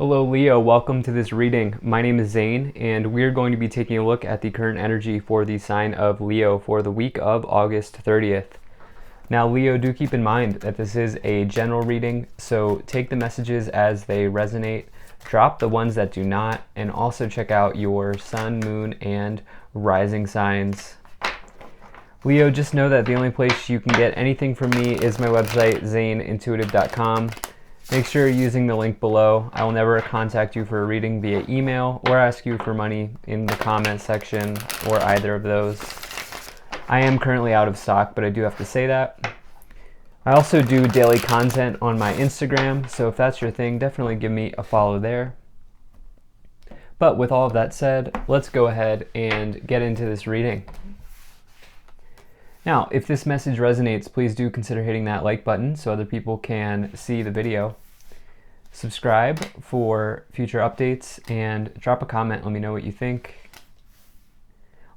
Hello Leo, welcome to this reading. My name is Zane and we're going to be taking a look at the current energy for the sign of Leo for the week of August 30th. Now Leo, do keep in mind that this is a general reading, so take the messages as they resonate, drop the ones that do not, and also check out your sun, moon, and rising signs. Leo, just know that the only place you can get anything from me is my website, zaneintuitive.com. Make sure you're using the link below. I will never contact you for a reading via email or ask you for money in the comment section or either of those. I am currently out of stock, but I do have to say that. I also do daily content on my Instagram, so if that's your thing, definitely give me a follow there. But with all of that said, let's go ahead and get into this reading. Now, if this message resonates, please do consider hitting that like button so other people can see the video. Subscribe for future updates and drop a comment. Let me know what you think.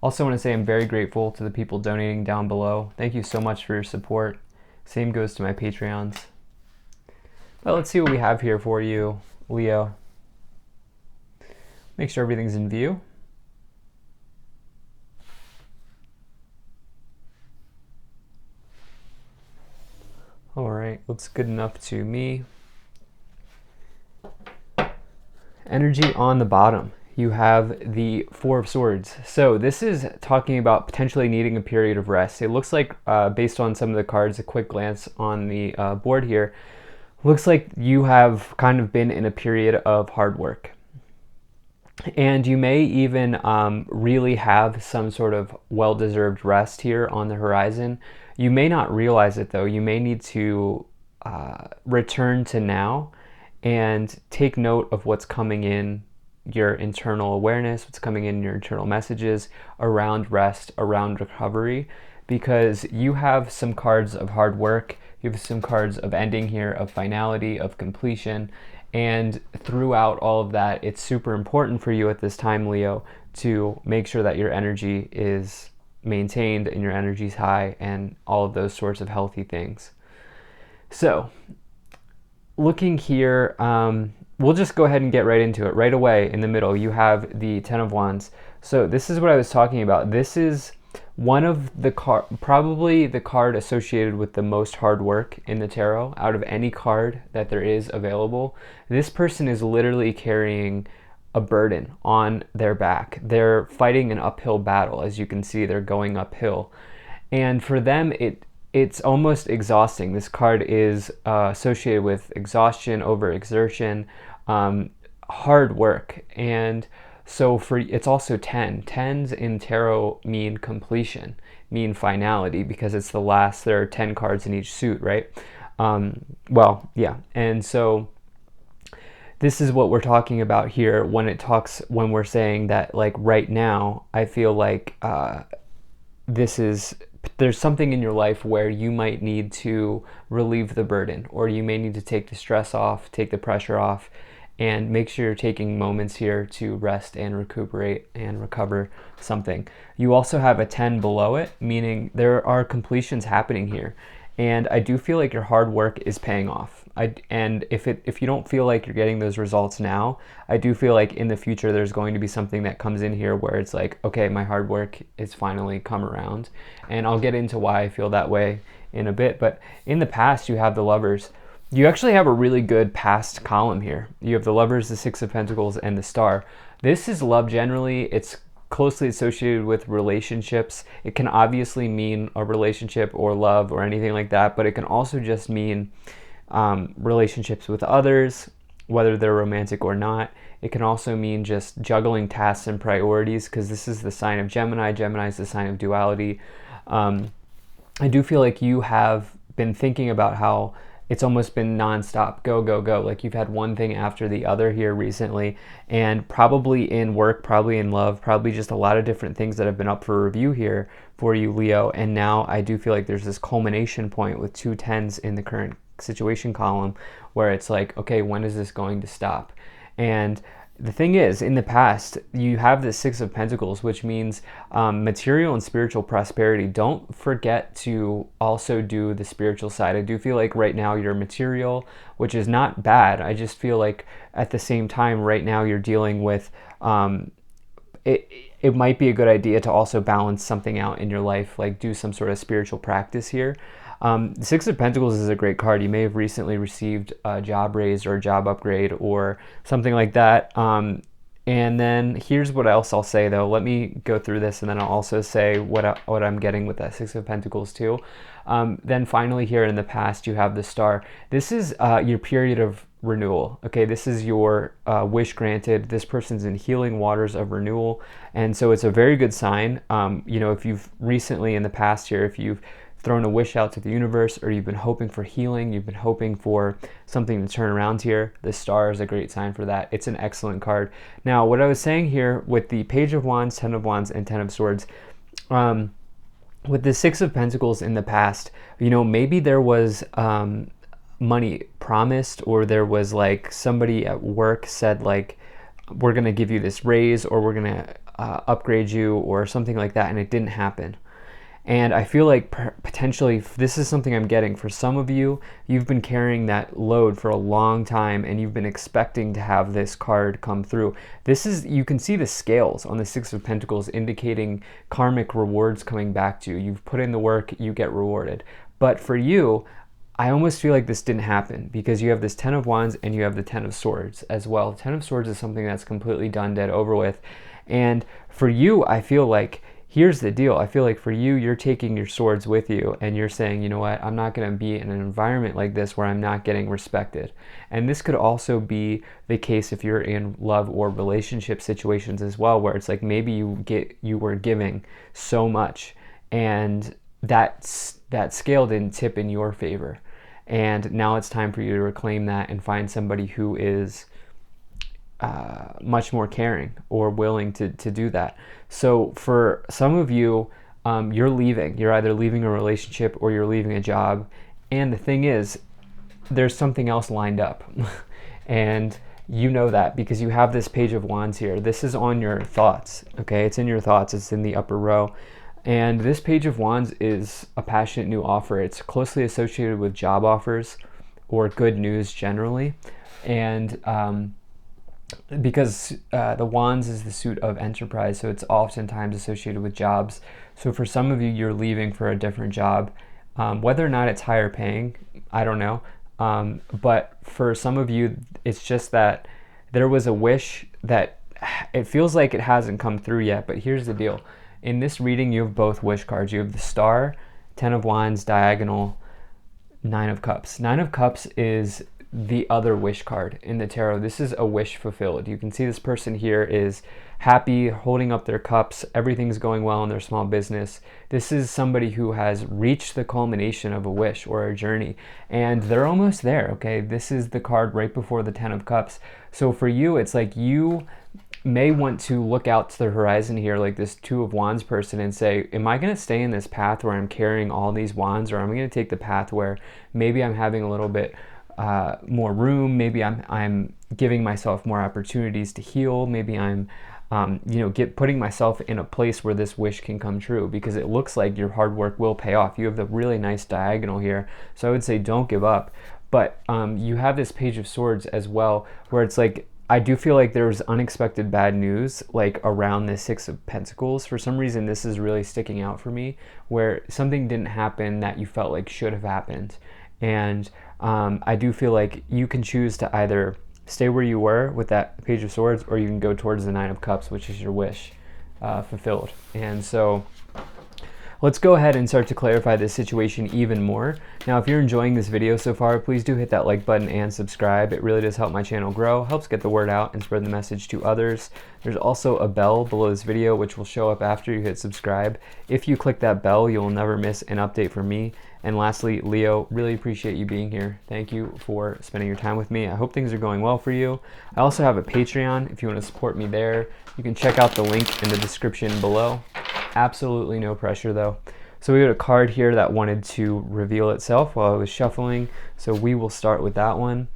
Also want to say I'm very grateful to the people donating down below. Thank you so much for your support. Same goes to my Patreons. But let's see what we have here for you, Leo. Make sure everything's in view. All right, looks good enough to me. Energy on the bottom, you have the Four of Swords. So this is talking about potentially needing a period of rest. It looks like, based on some of the cards, a quick glance on the board here, looks like you have kind of been in a period of hard work. And you may even really have some sort of well-deserved rest here on the horizon. You may not realize it though. You may need to return to now and take note of what's coming in your internal awareness, what's coming in your internal messages around rest, around recovery, because you have some cards of hard work, you have some cards of ending here, of finality, of completion, and throughout all of that, it's super important for you at this time, Leo, to make sure that your energy is maintained and your energy's high and all of those sorts of healthy things. So looking here, we'll just go ahead and get right into it. Right away in the middle, you have the Ten of Wands. So this is what I was talking about. This is one of the probably the card associated with the most hard work in the tarot out of any card that there is available. This person is literally carrying a burden on their back. They're fighting an uphill battle. As you can see, they're going uphill. And for them, it's almost exhausting. This card is associated with exhaustion, overexertion, hard work. And so it's also 10. 10s in tarot mean completion, mean finality, because it's the last, there are 10 cards in each suit, right? Well, yeah. And so this is what we're talking about here when we're saying that, like, right now, I feel like there's something in your life where you might need to relieve the burden, or you may need to take the stress off, take the pressure off, and make sure you're taking moments here to rest and recuperate and recover something. You also have a 10 below it, meaning there are completions happening here. And I do feel like your hard work is paying off. And if you don't feel like you're getting those results now, I do feel like in the future there's going to be something that comes in here where it's like, okay, my hard work is finally come around. And I'll get into why I feel that way in a bit. But in the past, you have the Lovers. You actually have a really good past column here. You have the Lovers, the Six of Pentacles, and the Star. This is love generally. It's closely associated with relationships. It can obviously mean a relationship or love or anything like that, but it can also just mean relationships with others, whether they're romantic or not. It can also mean just juggling tasks and priorities, because this is the sign of Gemini. Gemini is the sign of duality. I do feel like you have been thinking about how it's almost been nonstop, go, go, go. Like you've had one thing after the other here recently, and probably in work, probably in love, probably just a lot of different things that have been up for review here for you, Leo. And now I do feel like there's this culmination point with 2 10s in the current situation column where it's like, okay, when is this going to stop? And the thing is, in the past, you have the Six of Pentacles, which means material and spiritual prosperity. Don't forget to also do the spiritual side. I do feel like right now you're material, which is not bad. I just feel like at the same time, right now you're dealing with it might be a good idea to also balance something out in your life, like do some sort of spiritual practice here. The Six of Pentacles is a great card. You may have recently received a job raise or a job upgrade or something like that. And then here's what else I'll say, though. Let me go through this, and then I'll also say what I'm getting with that Six of Pentacles too. Then finally here in the past, you have the Star. This is your period of renewal. Okay, this is your wish granted. This person's in healing waters of renewal, and so it's a very good sign. If you've recently in the past here, if you've thrown a wish out to the universe, or you've been hoping for healing, you've been hoping for something to turn around here, the Star is a great sign for that. It's an excellent card. Now, what I was saying here with the Page of Wands, Ten of Wands, and Ten of Swords, with the Six of Pentacles in the past, maybe there was money promised, or there was like somebody at work said like, we're going to give you this raise, or we're going to upgrade you, or something like that, and it didn't happen. And I feel like potentially this is something I'm getting. For some of you, you've been carrying that load for a long time, and you've been expecting to have this card come through. You can see the scales on the Six of Pentacles indicating karmic rewards coming back to you. You've put in the work, you get rewarded. But for you, I almost feel like this didn't happen, because you have this Ten of Wands and you have the Ten of Swords as well. Ten of Swords is something that's completely done, dead, over with. And for you, I feel like, here's the deal. I feel like for you, you're taking your swords with you, and you're saying, you know what, I'm not going to be in an environment like this where I'm not getting respected. And this could also be the case if you're in love or relationship situations as well, where it's like maybe you were giving so much, and that scale didn't tip in your favor. And now it's time for you to reclaim that and find somebody who is much more caring or willing to do that. So for some of you, you're leaving. You're either leaving a relationship or you're leaving a job. And the thing is, there's something else lined up. And you know that because you have this Page of Wands here. This is on your thoughts, okay? It's in your thoughts. It's in the upper row. And this Page of Wands is a passionate new offer. It's closely associated with job offers or good news generally. And because the Wands is the suit of enterprise, so it's oftentimes associated with jobs. So for some of you, you're leaving for a different job. Whether or not it's higher paying, I don't know. But for some of you, it's just that there was a wish that it feels like it hasn't come through yet. But here's the deal. In this reading, you have both wish cards. You have the Star, Ten of Wands, diagonal, Nine of Cups. Nine of Cups is the other wish card in the tarot. This is a wish fulfilled. You can see this person here is happy, holding up their cups. Everything's going well in their small business. This is somebody who has reached the culmination of a wish or a journey, and they're almost there, okay? This is the card right before the Ten of Cups. So for you, it's like you may want to look out to the horizon here, like this Two of Wands person, and say, am I going to stay in this path where I'm carrying all these wands, or am I going to take the path where maybe I'm having a little bit more room, maybe I'm giving myself more opportunities to heal, maybe I'm putting myself in a place where this wish can come true, because it looks like your hard work will pay off. You have the really nice diagonal here, so I would say don't give up. But you have this Page of Swords as well, where it's like, I do feel like there was unexpected bad news like around the Six of Pentacles. For some reason, this is really sticking out for me, where something didn't happen that you felt like should have happened. And I do feel like you can choose to either stay where you were with that Page of Swords, or you can go towards the Nine of Cups, which is your wish fulfilled. And so let's go ahead and start to clarify this situation even more. Now, if you're enjoying this video so far, please do hit that like button and subscribe. It really does help my channel grow, helps get the word out and spread the message to others. There's also a bell below this video, which will show up after you hit subscribe. If you click that bell, you'll never miss an update from me. And lastly, Leo, really appreciate you being here. Thank you for spending your time with me. I hope things are going well for you. I also have a Patreon if you want to support me there. You can check out the link in the description below. Absolutely no pressure though. So we got a card here that wanted to reveal itself while I was shuffling. So we will start with that one.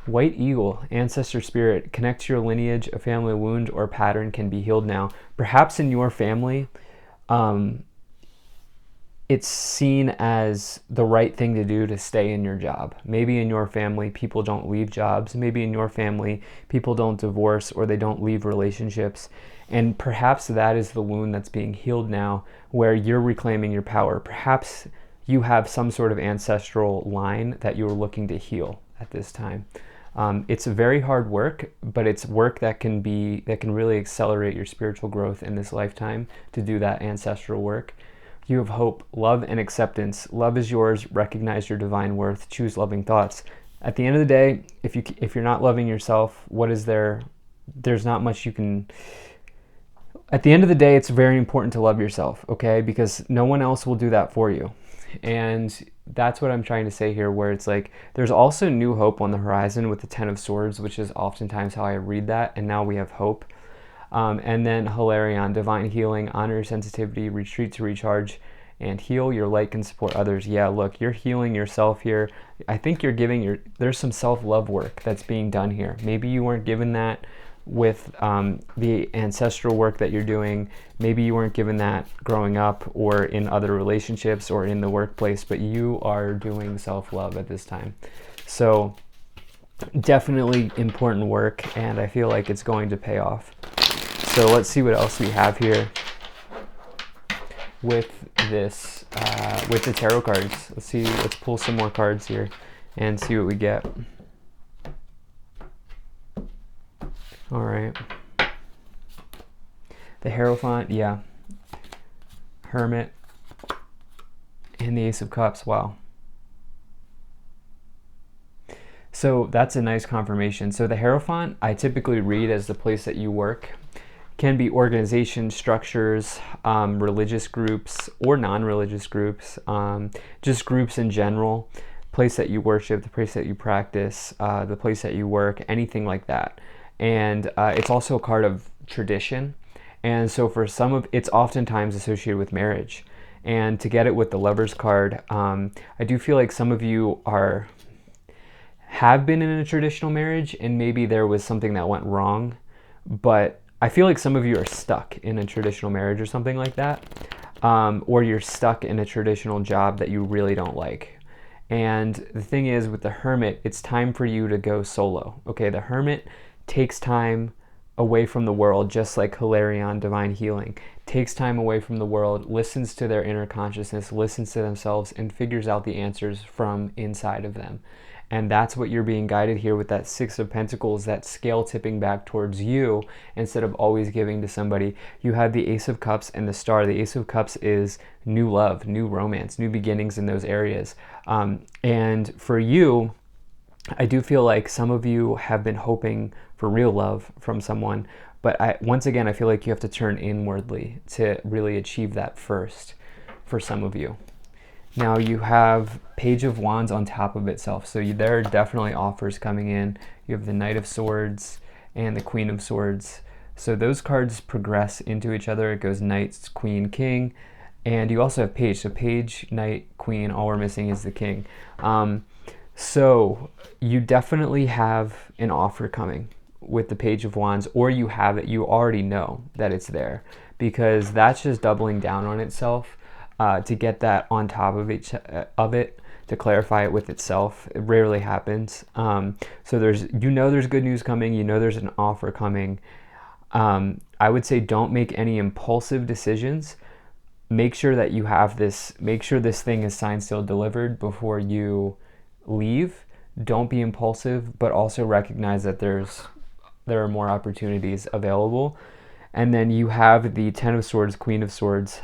White eagle, ancestor spirit, connect to your lineage. A family wound or pattern can be healed now. Perhaps in your family, it's seen as the right thing to do to stay in your job. Maybe in your family, people don't leave jobs. Maybe in your family, people don't divorce or they don't leave relationships. And perhaps that is the wound that's being healed now, where you're reclaiming your power. Perhaps you have some sort of ancestral line that you're looking to heal at this time. It's a very hard work, but it's work that can really accelerate your spiritual growth in this lifetime to do that ancestral work. You have hope, love, and acceptance. Love is yours. Recognize your divine worth. Choose loving thoughts. At the end of the day, if you're not loving yourself, what is there? There's not much you can. At the end of the day, it's very important to love yourself, okay? Because no one else will do that for you. And that's what I'm trying to say here, where it's like there's also new hope on the horizon with the Ten of Swords, which is oftentimes how I read that. And now we have hope. And then Hilarion, divine healing, honor your sensitivity, retreat to recharge, and heal. Your light can support others. Yeah, look, you're healing yourself here. I think you're there's some self-love work that's being done here. Maybe you weren't given that with the ancestral work that you're doing. Maybe you weren't given that growing up or in other relationships or in the workplace, but you are doing self-love at this time. So definitely important work, and I feel like it's going to pay off. So let's see what else we have here with this, with the tarot cards. Let's pull some more cards here and see what we get. All right. The Hierophant, yeah. Hermit, and the Ace of Cups, wow. So that's a nice confirmation. So the Hierophant, I typically read as the place that you work. Can be organizations, structures, religious groups or non-religious groups, just groups in general, place that you worship, the place that you practice, the place that you work, anything like that. And it's also a card of tradition. And so for some of it's oftentimes associated with marriage. And to get it with the Lovers card, I do feel like some of you have been in a traditional marriage and maybe there was something that went wrong, but I feel like some of you are stuck in a traditional marriage or something like that, or you're stuck in a traditional job that you really don't like. And the thing is, with the Hermit, it's time for you to go solo. Okay, the Hermit takes time away from the world, just like Hilarion, divine healing, takes time away from the world, listens to their inner consciousness, listens to themselves, and figures out the answers from inside of them. And that's what you're being guided here with that Six of Pentacles, that scale tipping back towards you instead of always giving to somebody. You have the Ace of Cups and the Star. The Ace of Cups is new love, new romance, new beginnings in those areas. And for you, I do feel like some of you have been hoping for real love from someone, but once again, I feel like you have to turn inwardly to really achieve that first for some of you. Now you have Page of Wands on top of itself. So there are definitely offers coming in. You have the Knight of Swords and the Queen of Swords. So those cards progress into each other. It goes Knight, Queen, King. And you also have Page. So Page, Knight, Queen, all we're missing is the King. So you definitely have an offer coming with the Page of Wands, or you have it. You already know that it's there because that's just doubling down on itself. To get that on top of it, to clarify it with itself. It rarely happens. So there's good news coming. There's an offer coming. I would say don't make any impulsive decisions. Make sure that you have this. Make sure this thing is signed, sealed, delivered before you leave. Don't be impulsive, but also recognize that there are more opportunities available. And then you have the Ten of Swords, Queen of Swords.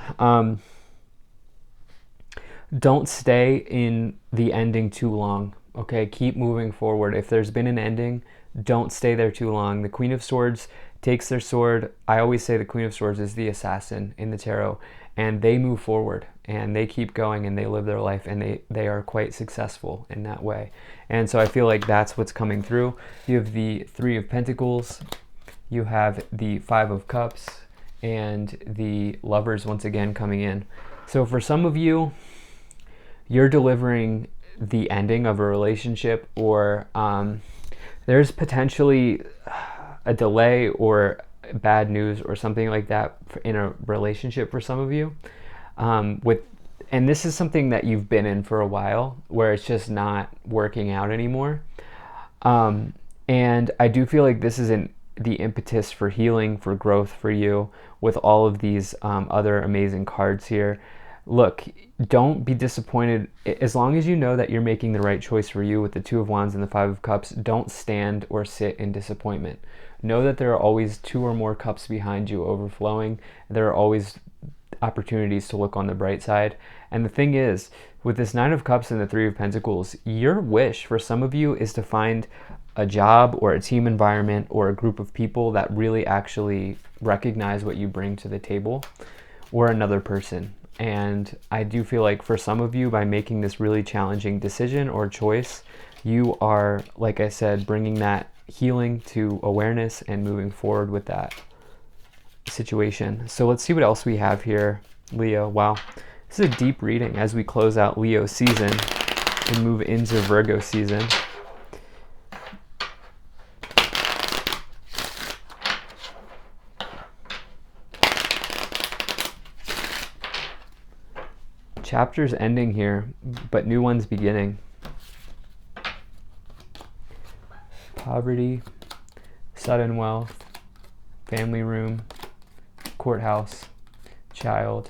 Don't stay in the ending too long, okay? Keep moving forward. If there's been an ending, don't stay there too long. The Queen of Swords takes their sword. I always say the Queen of Swords is the assassin in the tarot, and they move forward, and they keep going, and they live their life, and they are quite successful in that way. And so I feel like that's what's coming through. You have the Three of Pentacles. You have the Five of Cups, and the Lovers once again coming in. So for some of you, you're delivering the ending of a relationship, or There's potentially a delay or bad news or something like that in a relationship for some of you. With and this is something that you've been in for a while where it's just not working out anymore. Um, and I do feel like this is the impetus for healing, for growth for you with all of these other amazing cards here. Look, don't be disappointed. As long as you know that you're making the right choice for you with the Two of Wands and the Five of Cups, don't stand or sit in disappointment. Know that there are always two or more cups behind you overflowing. There are always opportunities to look on the bright side. And the thing is, with this Nine of Cups and the Three of Pentacles, your wish for some of you is to find a job or a team environment or a group of people that really actually recognize what you bring to the table, or another person. And I do feel like for some of you, by making this really challenging decision or choice, you are, like I said, bringing that healing to awareness and moving forward with that situation. So let's see what else we have here, Leo. Wow, this is a deep reading as we close out Leo season and move into Virgo season. Chapters ending here, but new ones beginning. Poverty, sudden wealth, family room, courthouse, child,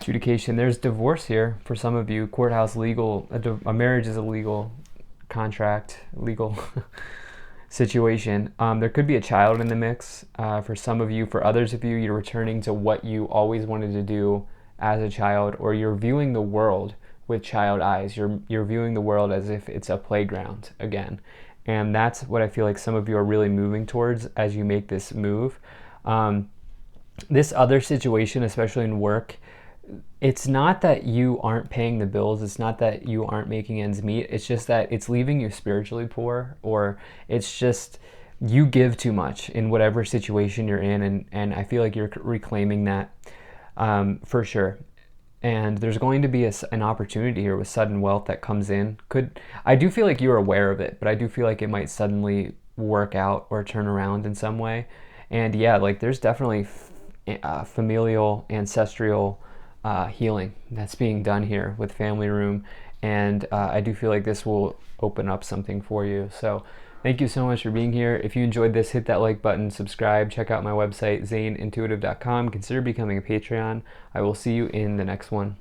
adjudication. There's divorce here for some of you. Courthouse, legal. A marriage is a legal contract, legal situation. There could be a child in the mix for some of you. For others of you, you're returning to what you always wanted to do as a child, or you're viewing the world with child eyes. You're viewing the world as if it's a playground again. And that's what I feel like some of you are really moving towards as you make this move. This other situation, especially in work, it's not that you aren't paying the bills. It's not that you aren't making ends meet. It's just that it's leaving you spiritually poor, or it's just you give too much in whatever situation you're in. And I feel like you're reclaiming that for sure. And there's going to be an opportunity here with sudden wealth that comes in. I do feel like you're aware of it, but I do feel like it might suddenly work out or turn around in some way. And yeah, like there's definitely familial, ancestral healing that's being done here with family room. And I do feel like this will open up something for you. So thank you so much for being here. If you enjoyed this, hit that like button, subscribe, check out my website, zaneintuitive.com. Consider becoming a Patreon. I will see you in the next one.